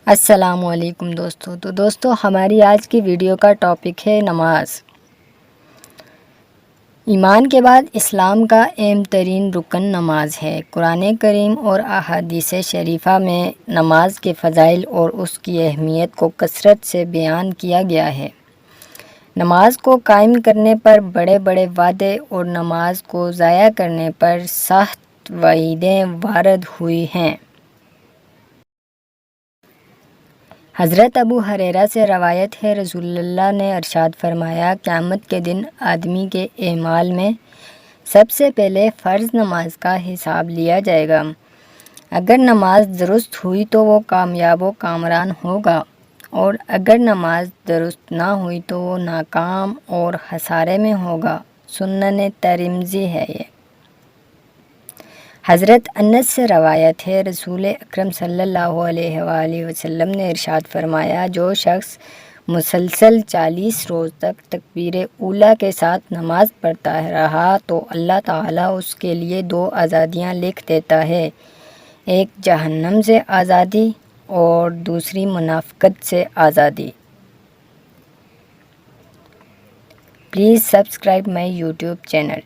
السلام علیکم دوستو ہماری آج کی ویڈیو کا ٹاپک ہے نماز۔ ایمان کے بعد اسلام کا اہم ترین رکن نماز ہے۔ قرآن کریم اور احادیث شریفہ میں نماز کے فضائل اور اس کی اہمیت کو کثرت سے بیان کیا گیا ہے۔ نماز کو قائم کرنے پر بڑے بڑے وعدے اور نماز کو ضائع کرنے پر سخت وعیدیں وارد ہوئی ہیں۔ حضرت ابو ہریرہ سے روایت ہے، رسول اللہ نے ارشاد فرمایا، قیامت کے دن آدمی کے اعمال میں سب سے پہلے فرض نماز کا حساب لیا جائے گا۔ اگر نماز درست ہوئی تو وہ کامیاب و کامران ہوگا، اور اگر نماز درست نہ ہوئی تو وہ ناکام اور خسارے میں ہوگا۔ سنن ترمذی ہے یہ۔ حضرت انس سے روایت ہے، رسول اکرم صلی اللہ علیہ وآلہ وسلم نے ارشاد فرمایا، جو شخص مسلسل 40 روز تک تکبیر اولیٰ کے ساتھ نماز پڑھتا رہا تو اللہ تعالیٰ اس کے لیے 2 آزادیاں لکھ دیتا ہے، ایک جہنم سے آزادی اور دوسری منافقت سے آزادی۔ Please subscribe my YouTube channel.